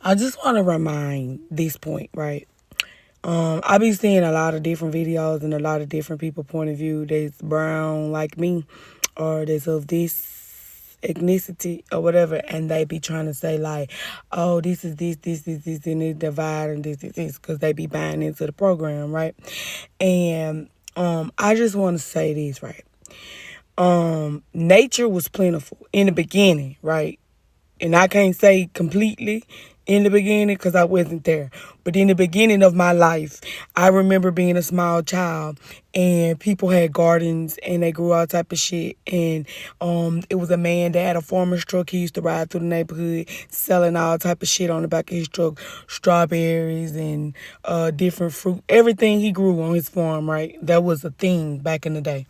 I just want to remind this point, right? I be seeing a lot of different videos and a lot of different people point of view that's brown like me or that's of this ethnicity or whatever, and they be trying to say like, oh, this is this, and it's divide and this, because they be buying into the program, right? And I just want to say this, right? Nature was plentiful in the beginning, right? And I can't say completely in the beginning because I wasn't there. But in the beginning of my life, I remember being a small child and people had gardens and they grew all type of shit. And it was a man that had a farmer's truck. He used to ride through the neighborhood selling all type of shit on the back of his truck, strawberries and different fruit, everything he grew on his farm. Right, that was a thing back in the day.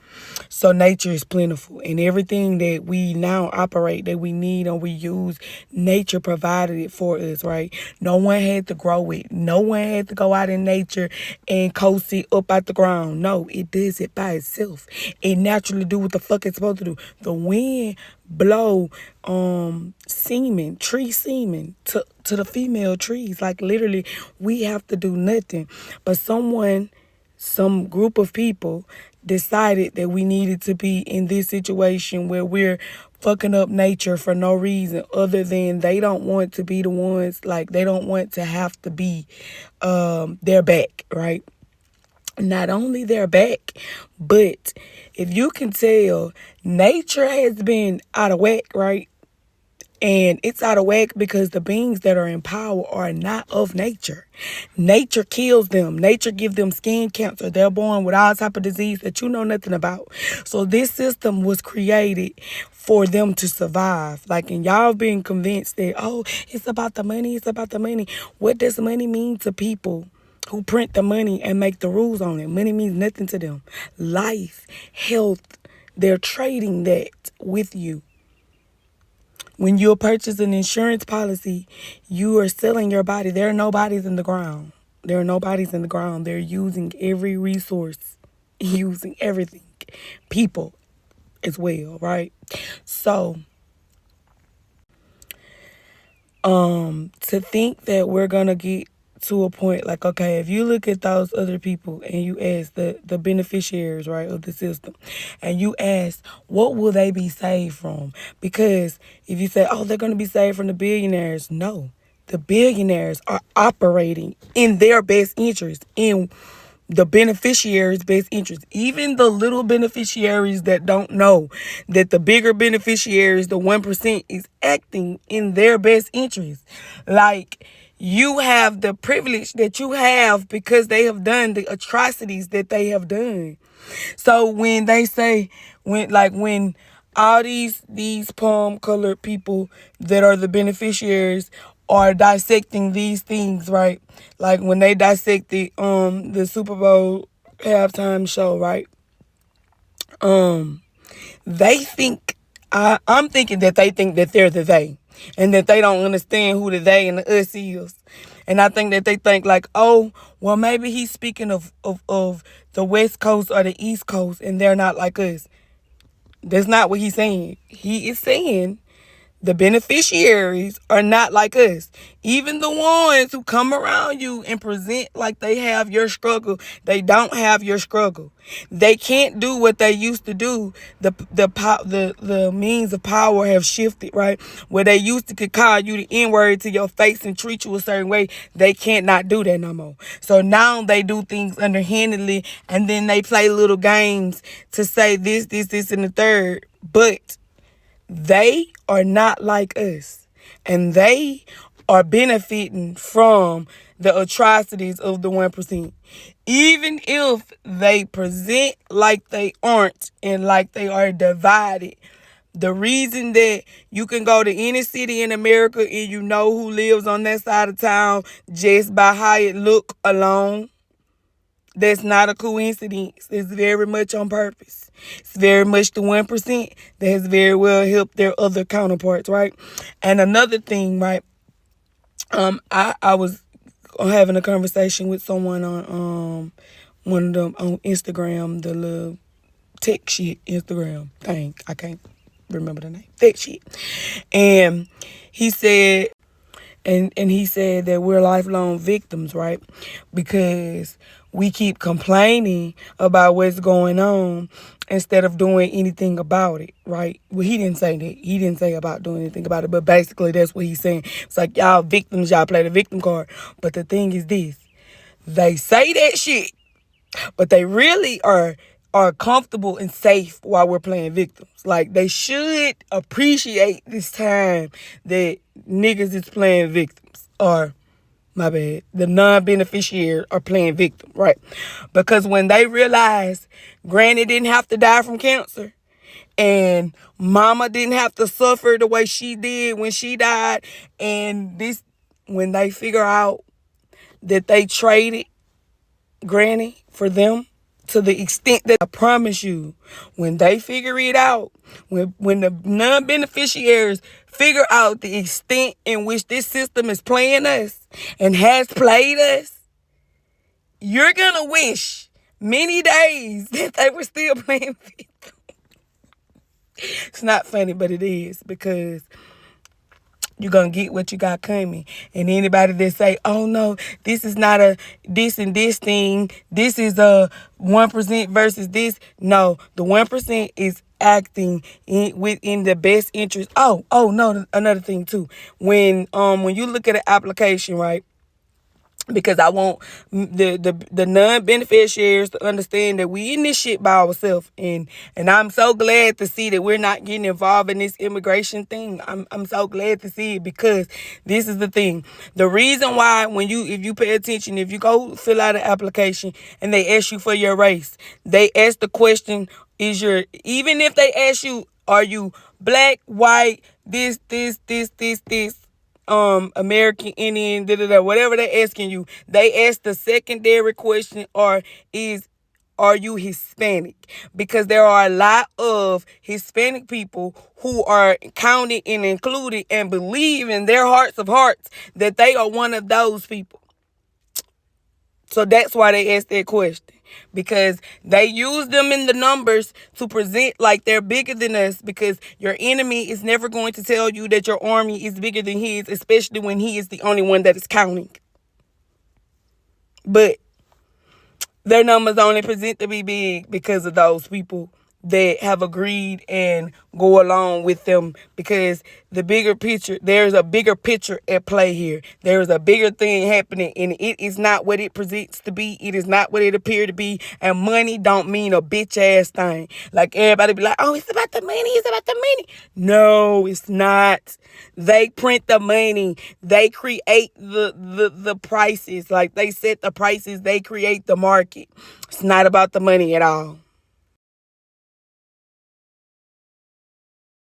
So nature is plentiful, and everything that we now operate, that we need and we use, nature provided it for us, right? No one had to grow it. No one had to go out in nature and coast it up out the ground. No, it does it by itself. It naturally do what the fuck it's supposed to do. The wind blow tree semen to the female trees. Like literally, we have to do nothing. But some group of people decided that we needed to be in this situation where we're fucking up nature for no reason other than they don't want to be the ones, like they don't want to have to be their back, right? Not only their back, but if you can tell, nature has been out of whack, right? And it's out of whack because the beings that are in power are not of nature. Nature kills them. Nature gives them skin cancer. They're born with all type of disease that you know nothing about. So this system was created for them to survive. Like, and y'all being convinced that, oh, it's about the money, it's about the money. What does money mean to people who print the money and make the rules on it? Money means nothing to them. Life, health, they're trading that with you. When you purchase an insurance policy, you are selling your body. There are no bodies in the ground. There are no bodies in the ground. They're using every resource, using everything. People as well, right? So, to think that we're gonna get to a point like, okay, if you look at those other people and you ask the beneficiaries, right, of the system, and you ask what will they be saved from? Because if you say, oh, they're gonna be saved from the billionaires, no. The billionaires are operating in their best interest, in the beneficiaries' best interest. Even the little beneficiaries that don't know that the bigger beneficiaries, the 1%, is acting in their best interest. Like, you have the privilege that you have because they have done the atrocities that they have done. So when they say, when all these palm colored people that are the beneficiaries are dissecting these things, right? Like when they dissected the Super Bowl halftime show, right? They think I'm thinking that they think that they're the they, and that they don't understand who the they and the us is. And I think that they think like, oh, well, maybe he's speaking of the West Coast or the East Coast, and they're not like us. That's not what he's saying. He is saying the beneficiaries are not like us. Even the ones who come around you and present like they have your struggle, they don't have your struggle. They can't do what they used to do. The means of power have shifted, right? Where they used to could call you the N-word to your face and treat you a certain way, they can't not do that no more. So now they do things underhandedly, and then they play little games to say this, and the third. But they are not like us, and they are benefiting from the atrocities of the 1%. Even if they present like they aren't and like they are divided, the reason that you can go to any city in America and you know who lives on that side of town just by how it look alone, that's not a coincidence. It's very much on purpose. It's very much the 1% that has very well helped their other counterparts, right? And another thing, right? I was having a conversation with someone on one of them on Instagram, the little tech shit Instagram thing. I can't remember the name. Tech shit. And he said And he said that we're lifelong victims, right? Because we keep complaining about what's going on instead of doing anything about it, right? Well, he didn't say that. He didn't say about doing anything about it, but basically that's what he's saying. It's like, y'all victims, y'all play the victim card. But the thing is this, they say that shit, but they really are comfortable and safe while we're playing victims. Like, they should appreciate this time that niggas is playing victims. Or, my bad, the non-beneficiaries are playing victim, right? Because when they realize Granny didn't have to die from cancer, and Mama didn't have to suffer the way she did when she died, and when they figure out that they traded Granny for them, to the extent that I promise you, when they figure it out, when the non-beneficiaries figure out the extent in which this system is playing us and has played us, you're gonna wish many days that they were still playing victim. It's not funny, but it is, because you're going to get what you got coming. And anybody that say, oh, no, this is not a this and this thing. This is a 1% versus this. No, the 1% is acting within the best interest. Oh, no, another thing, too. When you look at an application, right, because I want the non-beneficiaries to understand that we in this shit by ourselves, and I'm so glad to see that we're not getting involved in this immigration thing. I'm so glad to see it, because this is the thing. The reason why, if you pay attention, if you go fill out an application and they ask you for your race, they ask the question, even if they ask you, are you black, white, this, American Indian, whatever they're asking you, they ask the secondary question, are you Hispanic? Because there are a lot of Hispanic people who are counted and included and believe in their hearts of hearts that they are one of those people. So that's why they ask that question, because they use them in the numbers to present like they're bigger than us, because your enemy is never going to tell you that your army is bigger than his, especially when he is the only one that is counting. But their numbers only present to be big because of those people that have agreed and go along with them, because there's a bigger picture at play here. There is a bigger thing happening, and it is not what it presents to be. It is not what it appears to be, and money don't mean a bitch ass thing. Like, everybody be like, oh, it's about the money, it's about the money. No, it's not. They print the money. They create the prices. Like, they set the prices. They create the market. It's not about the money at all.